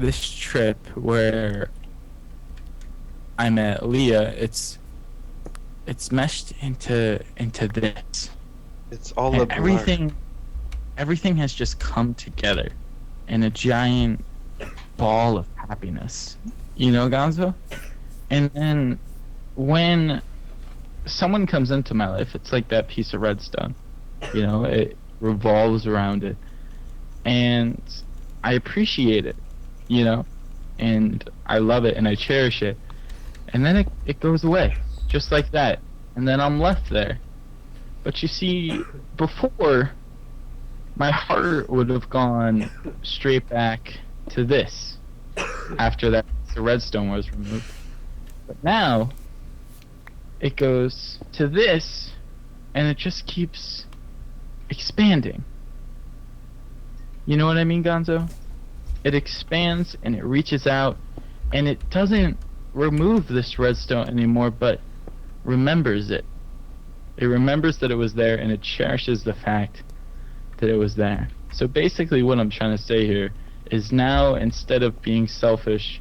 this trip where I met Leah, it's meshed into this, It's all a and blur. everything has just come together in a giant ball of happiness. You know, Gonzo? And then when someone comes into my life, it's like that piece of redstone. You know, it revolves around it. And I appreciate it, you know, and I love it and I cherish it. And then it goes away, just like that. And then I'm left there. But you see, before, my heart would have gone straight back to this after that the redstone was removed. But now it goes to this and it just keeps expanding. You know what I mean, Gonzo? It expands and it reaches out and it doesn't remove this redstone anymore, but remembers it. It remembers that it was there and it cherishes the fact that it was there. So basically what I'm trying to say here is now, instead of being selfish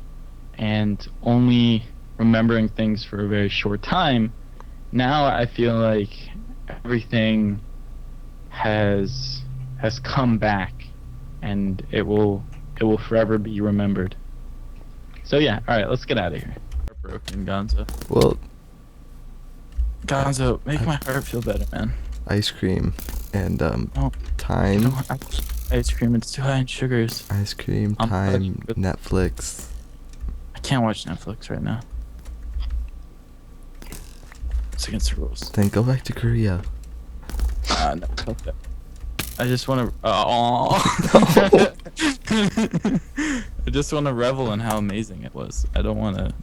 and only remembering things for a very short time, now I feel like everything has come back and it will forever be remembered. So yeah, alright, let's get out of here. Broken, Gonzo. Well, Gonzo, make my heart feel better, man. ice cream and Oh, time. no, ice cream, it's too high in sugars. Ice cream, I'm time, allergic to- Netflix. I can't watch Netflix right now. It's against the rules. Then go back to Korea. No, fuck that. I just want to. Oh. I just want to revel in how amazing it was. I don't want to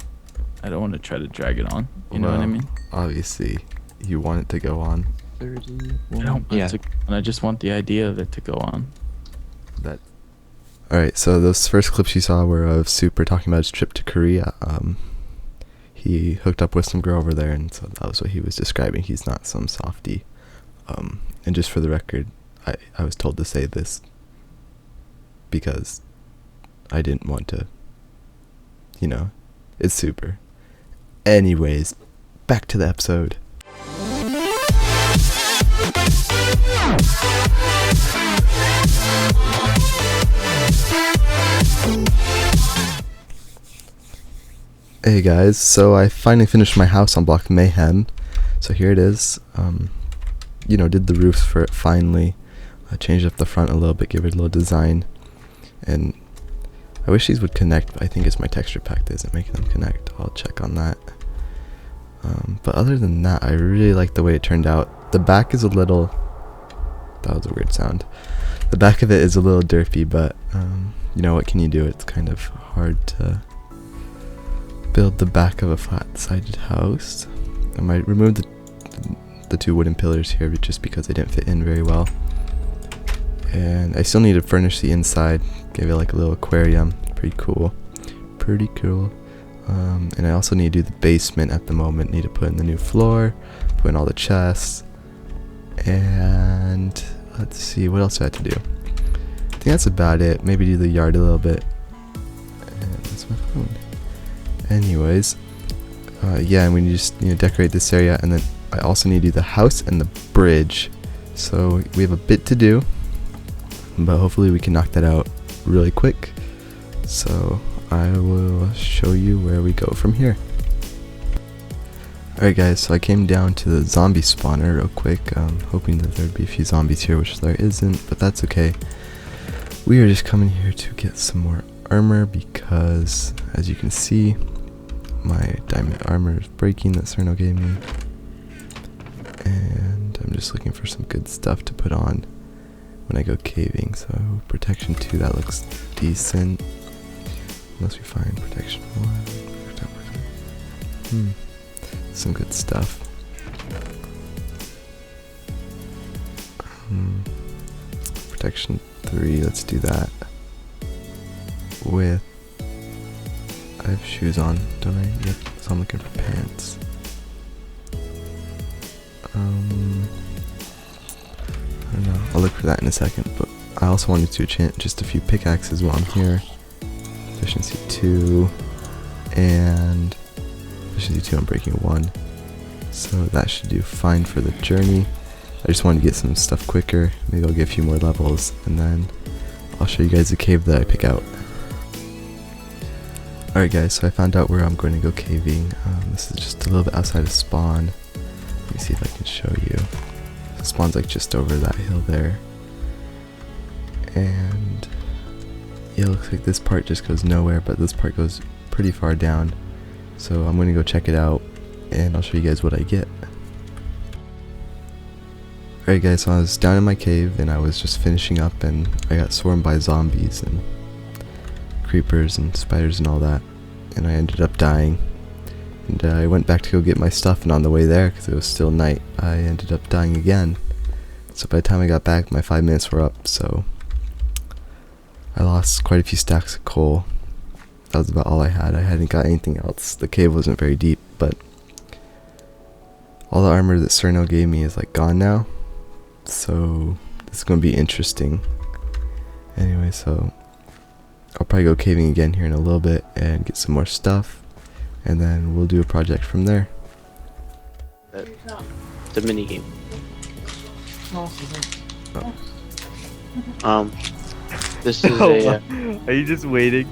try to drag it on. You know what I Well, mean? Obviously, you want it to go on. 30. I don't want Yeah. it to, and I just want the idea of it to go on. That. Alright, so those first clips you saw were of Super talking about his trip to Korea. He hooked up with some girl over there, and so that was what he was describing. He's not some softie. And just for the record, I was told to say this because I didn't want to, it's Super. Anyways, back to the episode. Hey guys, so I finally finished my house on BlockMayhem. So here it is. Did the roofs for it finally. I changed up the front a little bit, give it a little design. And I wish these would connect, but I think it's my texture pack that isn't making them connect. I'll check on that. But other than that, I really like the way it turned out. The back is a little... That was a weird sound. The back of it is a little derpy, but what can you do? It's kind of hard to build the back of a flat-sided house. I might remove the two wooden pillars here just because they didn't fit in very well. And I still need to furnish the inside. Give it like a little aquarium. Pretty cool. And I also need to do the basement at the moment. Need to put in the new floor, put in all the chests, and let's see, what else do I have to do? I think that's about it. Maybe do the yard a little bit. And that's my phone. Anyways, and we just need to decorate this area, and then I also need to do the house and the bridge. So we have a bit to do, but hopefully we can knock that out really quick. So I will show you where we go from here. Alright guys, so I came down to the zombie spawner real quick, hoping that there'd be a few zombies here, which there isn't, but that's okay. We are just coming here to get some more armor because, as you can see, my diamond armor is breaking that Cerno gave me. And I'm just looking for some good stuff to put on when I go caving. So protection 2, that looks decent. Unless we find protection 1. Some good stuff. Protection 3, let's do that. With... I have shoes on, don't I? Yep, so I'm looking for pants. I don't know, I'll look for that in a second, but I also wanted to enchant just a few pickaxes while I'm here. efficiency 2, and efficiency 2 on breaking 1. So that should do fine for the journey. I just wanted to get some stuff quicker. Maybe I'll get a few more levels, and then I'll show you guys the cave that I pick out. Alright guys, so I found out where I'm going to go caving. This is just a little bit outside of spawn. Let me see if I can show you. So spawn's like just over that hill there. And yeah, it looks like this part just goes nowhere, but this part goes pretty far down. So I'm going to go check it out, and I'll show you guys what I get. Alright guys, so I was down in my cave, and I was just finishing up, and I got swarmed by zombies and creepers and spiders and all that, and I ended up dying. And I went back to go get my stuff, and on the way there, because it was still night, I ended up dying again. So by the time I got back, my 5 minutes were up, so I lost quite a few stacks of coal. That was about all I had. I hadn't got anything else. The cave wasn't very deep, but all the armor that Cerno gave me is like gone now, so this is going to be interesting. Anyway, so I'll probably go caving again here in a little bit and get some more stuff, and then we'll do a project from there. The mini game. This is a. Are you just waiting?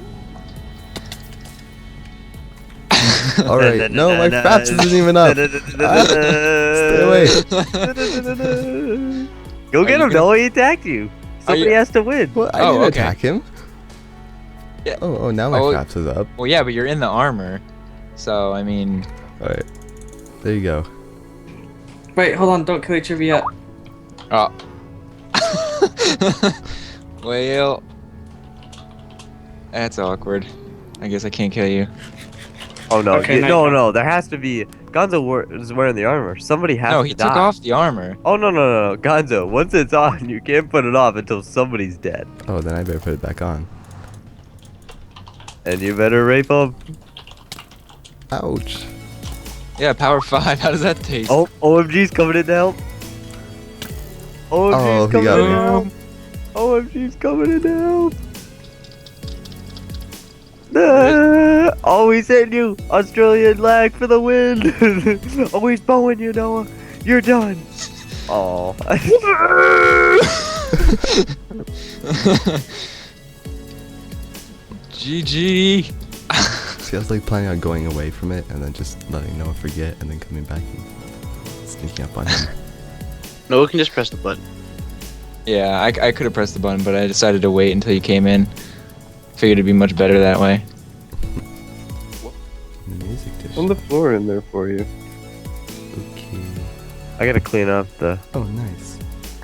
Alright, no, my fraps isn't even up. Stay away. Go get him, Noah, he attacked you. Somebody has to win. What? I Oh, didn't okay. attack him. Yeah. Oh, now my fraps is up. Well, yeah, but you're in the armor, so I mean. Alright, there you go. Wait, hold on, don't kill each other yet. Oh. Well, that's awkward. I guess I can't kill you. Oh no, Okay, no, there has to be. Gonzo is wearing the armor. Somebody has No, to he die. took off the armor. Oh no, Gonzo. Once it's on, you can't put it off until somebody's dead. Oh, then I better put it back on. And you better rape him. Ouch. Yeah, power 5. How does that taste? Oh, OMG's coming in to help. Oh, OMG's he coming got in to me. help. OMG's coming in to help. Ah, always hitting you. Australian lag for the win. Always bowing you, Noah. You're done. Oh. GG. See, I was like planning on going away from it and then just letting Noah forget and then coming back and sneaking up on him. No, we can just press the button. Yeah, I could have pressed the button, but I decided to wait until you came in. Figured it'd be much better that way. The music dish. On the floor in there for you. Okay. I gotta clean up the Oh, nice.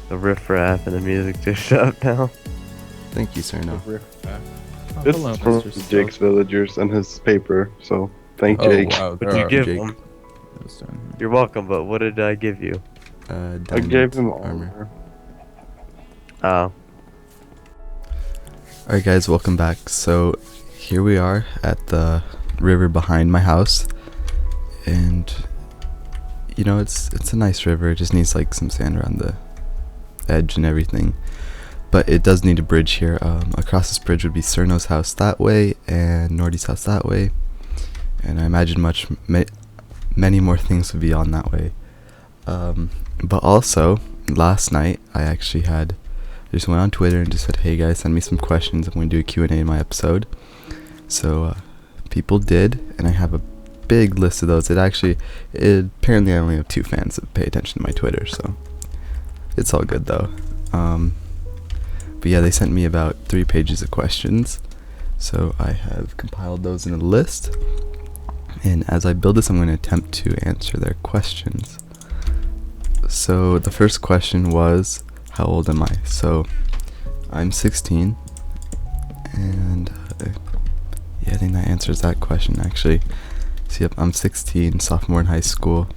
riffraff and the music dish up now. Thank you, Cerno. Oh, It's hello, from Mr. Stowe. Jake's villagers and his paper, so thank Oh, Jake. wow. What'd you give Jake. him? Those down You're welcome, but what did I give you? I Diamond gave him armor. Oh. Alright guys, welcome back. So here we are at the river behind my house, and you know, it's a nice river. It just needs like some sand around the edge and everything, but it does need a bridge here. Across this bridge would be Cerno's house that way and Nordy's house that way, and I imagine many more things would be on that way. But also last night I just went on Twitter and just said, hey guys, send me some questions. I'm going to do a Q&A in my episode. So people did, and I have a big list of those. Apparently I only have 2 fans that pay attention to my Twitter, so it's all good though. But yeah, they sent me about 3 pages of questions, so I have compiled those in a list, and as I build this I'm going to attempt to answer their questions. So the first question was, how old am I? So I'm 16, and yeah, I think that answers that question actually. So yep, I'm 16, sophomore in high school.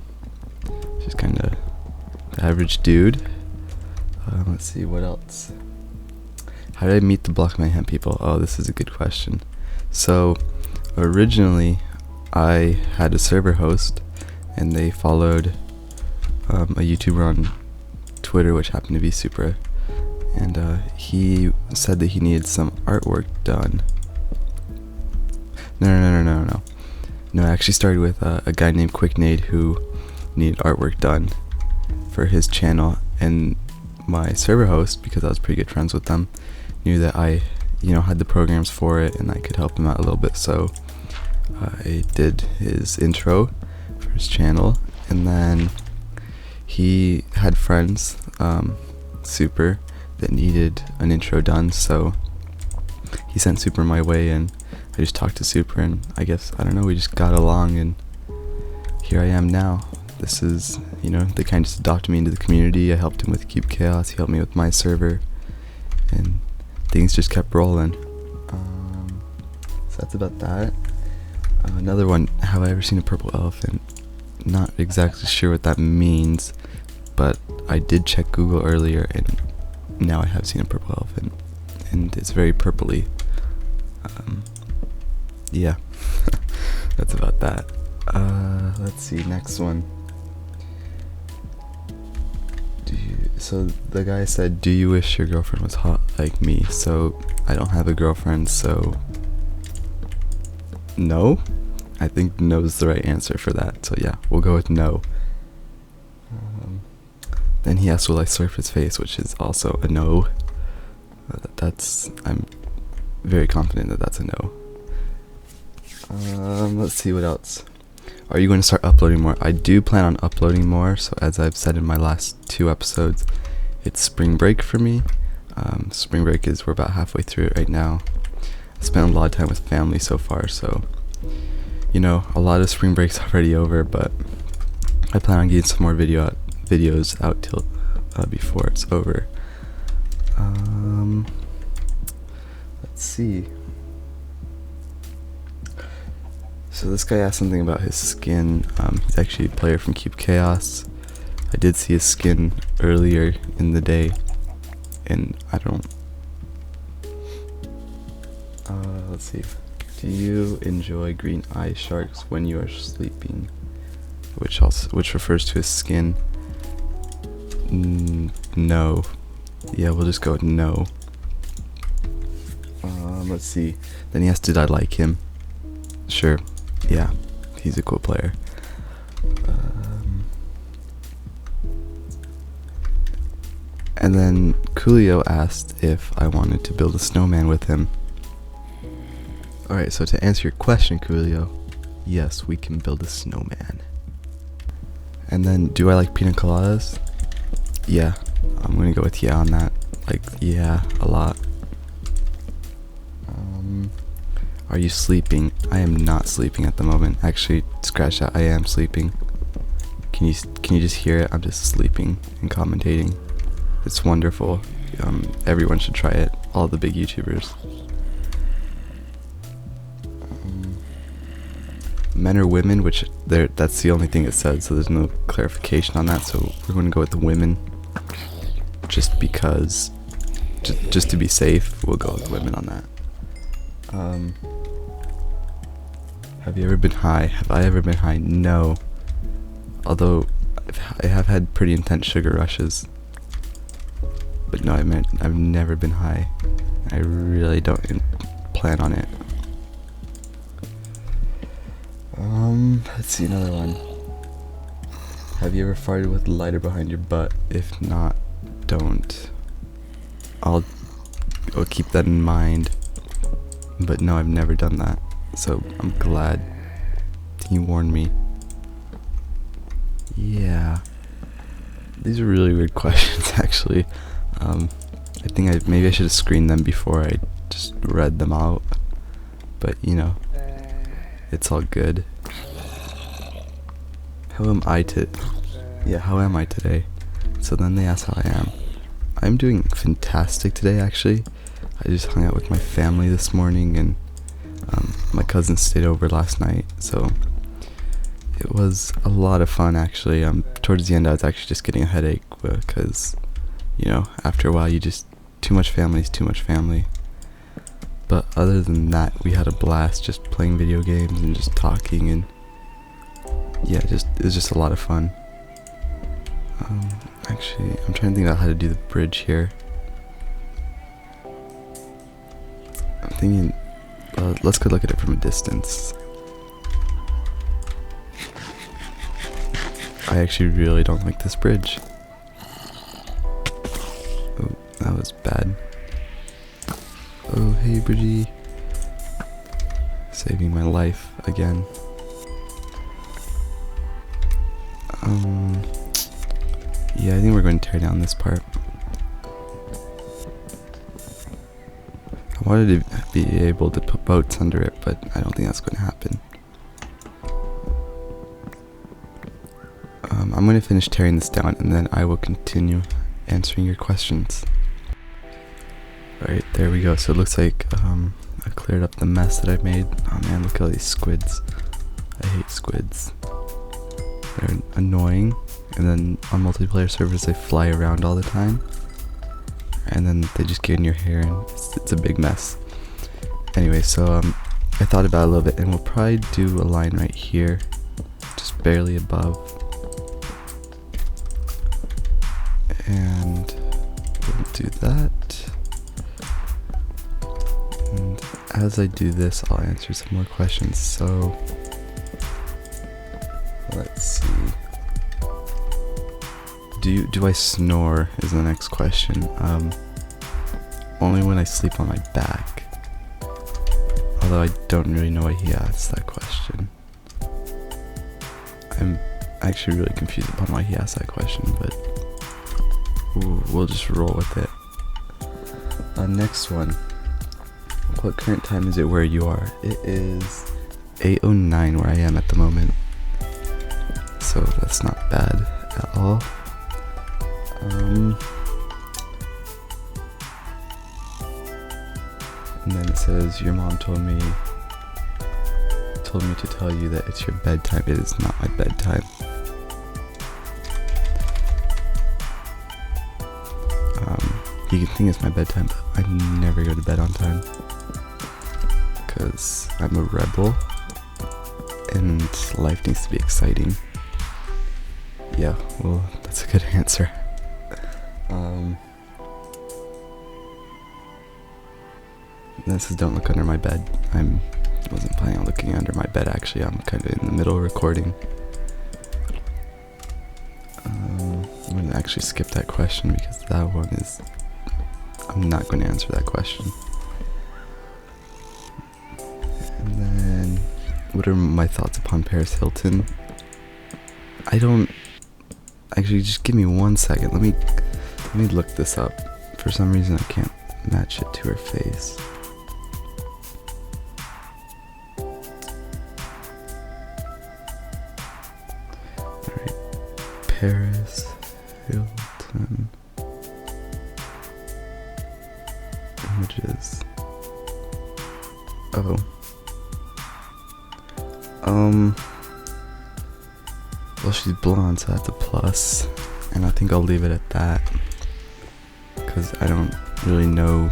Just kind of the average dude. Let's see, what else? How did I meet the BlockMayhem people? Oh, this is a good question. So originally I had a server host, and they followed a YouTuber on Twitter, which happened to be Supra, and he said that he needed some artwork done, No, I actually started with a guy named QuickNade who needed artwork done for his channel, and my server host, because I was pretty good friends with them, knew that I, had the programs for it and I could help him out a little bit, so I did his intro for his channel, and then he had friends, Super, that needed an intro done, so he sent Super my way, and I just talked to Super, and I don't know, we just got along, and here I am now. This is, they kind of just adopted me into the community. I helped him with Cube Chaos, he helped me with my server, and things just kept rolling. So that's about that. Another one, have I ever seen a purple elephant? Not exactly sure what that means, but I did check Google earlier, and now I have seen a purple elephant, and it's very purpley. Yeah, that's about that. Let's see, next one. So the guy said, do you wish your girlfriend was hot like me? So I don't have a girlfriend, so no. I think no is the right answer for that, so yeah, we'll go with no. Then he asked, will I surf his face, which is also a no. I'm very confident that that's a no. Let's see what else. Are you going to start uploading more? I do plan on uploading more, so as I've said in my last 2 episodes, it's spring break for me. Spring break we're about halfway through it right now. I spent a lot of time with family so far, so a lot of spring break's already over, but I plan on getting some more videos out till before it's over. Let's see. So this guy asked something about his skin. He's actually a player from Cube Chaos. I did see his skin earlier in the day, and I don't. Let's see. Do you enjoy green eye sharks when you are sleeping? Which refers to his skin. No. Yeah, we'll just go with no. Let's see. Then he asked, did I like him? Sure. Yeah, he's a cool player. And then Coolio asked if I wanted to build a snowman with him. Alright, so to answer your question, Coolio, yes, we can build a snowman. And then, do I like pina coladas? Yeah, I'm gonna go with yeah on that. Yeah, a lot. Are you sleeping? I am not sleeping at the moment. Actually, scratch that, I am sleeping. Can you just hear it? I'm just sleeping and commentating. It's wonderful. Everyone should try it. All the big YouTubers. Men or women, which that's the only thing it said, so there's no clarification on that, so we're going to go with the women. Just because, just to be safe, we'll go with women on that. Have you ever been high? Have I ever been high? No. Although, I have had pretty intense sugar rushes. But no, I've never been high. I really don't plan on it. Let's see, another one. Have you ever farted with a lighter behind your butt? If not, don't. I'll keep that in mind. But no, I've never done that. So I'm glad he warned me. Yeah. These are really weird questions, actually. I think maybe I should have screened them before I just read them out. But it's all good. How am I today? So then they asked how I am. I'm doing fantastic today, actually. I just hung out with my family this morning, and my cousin stayed over last night, so it was a lot of fun, actually. Towards the end I was actually just getting a headache because, after a while too much family is too much family. But other than that, we had a blast just playing video games and just talking, and yeah, it was just a lot of fun. Actually, I'm trying to think about how to do the bridge here. I'm thinking let's go look at it from a distance. I actually really don't like this bridge. Oh, that was bad. Oh, hey, Bridgie. Saving my life again. Yeah, I think we're going to tear down this part. I wanted to be able to put boats under it, but I don't think that's going to happen. I'm going to finish tearing this down, and then I will continue answering your questions. Alright, there we go. So it looks like I cleared up the mess that I made. Oh man, look at all these squids. I hate squids. They're annoying, and then on multiplayer servers they fly around all the time, and then they just get in your hair, and it's a big mess. Anyway, so I thought about it a little bit, and we'll probably do a line right here, just barely above, and we'll do that. And as I do this, I'll answer some more questions. So let's see. Do I snore is the next question. Only when I sleep on my back. Although I don't really know why he asked that question. I'm actually really confused upon why he asked that question, but we'll just roll with it. Next one. What current time is it where you are? It is 8:09 where I am at the moment. So that's not bad at all. And then it says, your mom told me to tell you that it's your bedtime. It is not my bedtime. You can think it's my bedtime, but I never go to bed on time. Because I'm a rebel. And life needs to be exciting. Yeah, well, that's a good answer. This is don't look under my bed. Wasn't planning on looking under my bed actually. I'm kind of in the middle of recording. I'm gonna actually skip that question because that one is. I'm not going to answer that question. And then, what are my thoughts upon Paris Hilton? I don't. Actually, just give me 1 second. Let me look this up. For some reason, I can't match it to her face. Alright. Paris Hilton. Images. Oh. Well, she's blonde, so that's a plus. And I think I'll leave it at that. Because I don't really know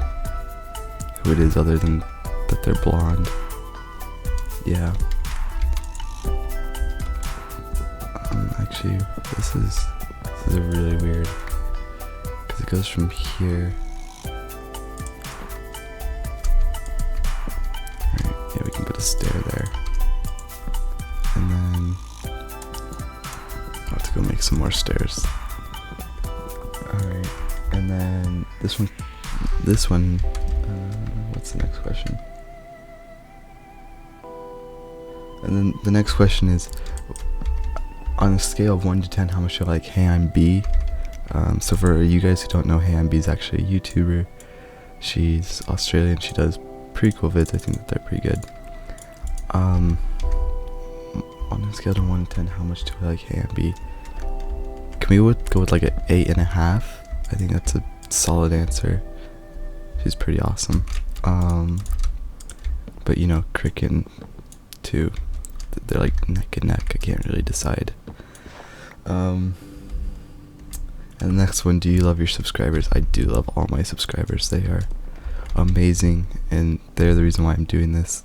who it is other than that they're blonde. Yeah. Actually, this is a really weird. Because it goes from here. Alright, yeah, we can put a stair there. And then I'll have to go make some more stairs. Alright, and then this one, what's the next question? And then the next question is, on a scale of 1 to 10, how much do you like Hey I'm B? So for you guys who don't know, Hey I'm B is actually a YouTuber. She's Australian, she does pretty cool vids, I think that they're pretty good. On a scale of 1 to 10, how much do I like Hey I'm B? Can we go with like an 8.5? I think that's a solid answer. She's pretty awesome. But you know, Cricket too. They're like neck and neck. I can't really decide. And the next one, do you love your subscribers? I do love all my subscribers. They are amazing, and they're the reason why I'm doing this.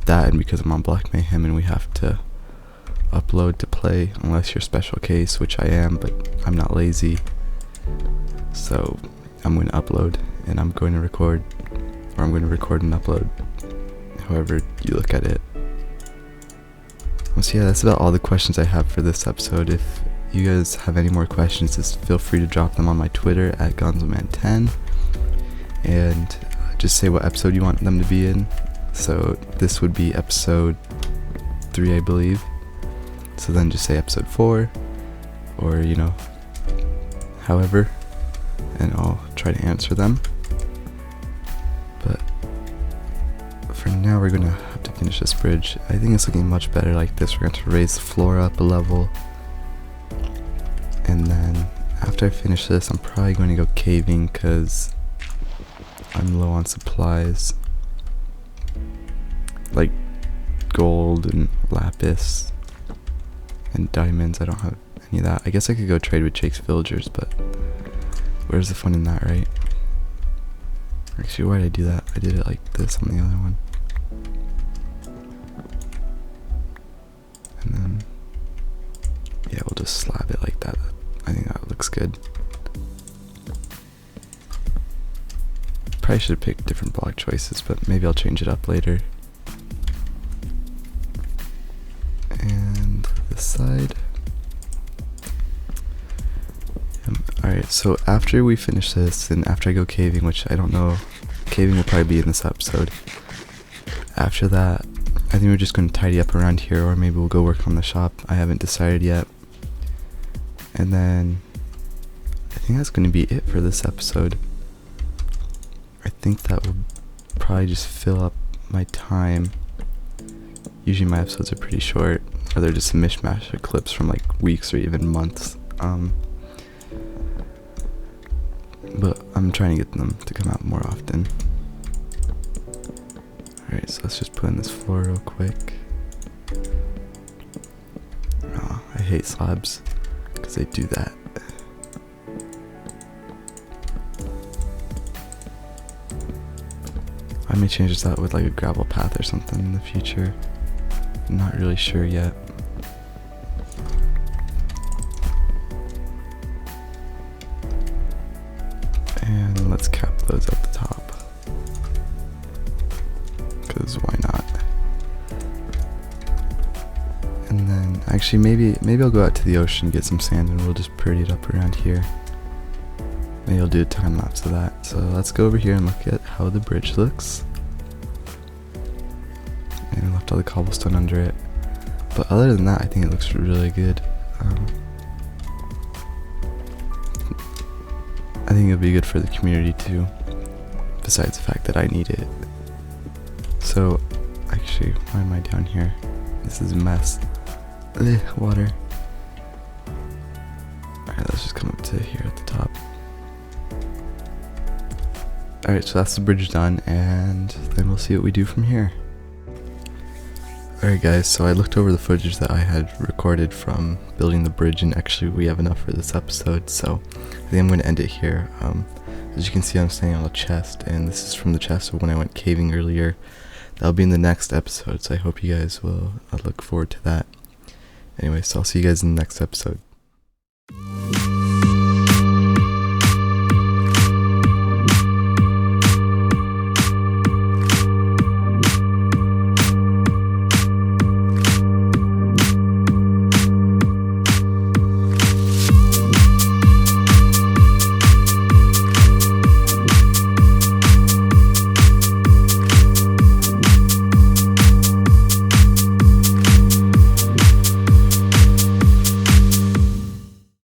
That and because I'm on BlockMayhem and we have to upload to play, unless you're special case, which I am, but I'm not lazy. So I'm going to upload, and I'm going to record, or I'm going to record and upload however you look at it. So yeah, that's about all the questions I have for this episode. If you guys have any more questions, just feel free to drop them on my Twitter at GonzoMan10, and just say what episode you want them to be in. So this would be episode 3, I believe. So then just say episode 4, or you know, however, and I'll try to answer them. But for now, we're gonna have to finish this bridge. I think it's looking much better like this. We're going to raise the floor up a level, and then after I finish this, I'm probably going to go caving because I'm low on supplies like gold and lapis and diamonds. I don't have any of that. I guess I could go trade with Jake's villagers, but where's the fun in that, right? Actually, why did I do that? I did it like this on the other one. And then, yeah, we'll just slab it like that. I think that looks good. Probably should have picked different block choices, but maybe I'll change it up later. And this side. Alright, so after we finish this, and after I go caving, which I don't know, caving will probably be in this episode. After that, I think we're just going to tidy up around here, or maybe we'll go work on the shop. I haven't decided yet. And then, I think that's going to be it for this episode. I think that will probably just fill up my time. Usually my episodes are pretty short, or they're just a mishmash of clips from like weeks or even months. But I'm trying to get them to come out more often. Alright, so let's just put in this floor real quick. Oh, I hate slabs because they do that. I may change this out with like a gravel path or something in the future. I'm not really sure yet. And let's cap those at the top. Because why not? And then, actually maybe I'll go out to the ocean, get some sand, and we'll just pretty it up around here. Maybe I'll do a time lapse of that. So let's go over here and look at how the bridge looks. And I left all the cobblestone under it. But other than that, I think it looks really good. I think it'll be good for the community too, besides the fact that I need it. So, actually, why am I down here? This is a mess. Ugh, water. Alright, let's just come up to here at the top. Alright, so that's the bridge done, and then we'll see what we do from here. Alright guys, so I looked over the footage that I had recorded from building the bridge, and actually we have enough for this episode, so I think I'm going to end it here. As you can see, I'm standing on a chest, and this is from the chest of when I went caving earlier. That'll be in the next episode, so I hope you guys will look forward to that. Anyway, so I'll see you guys in the next episode.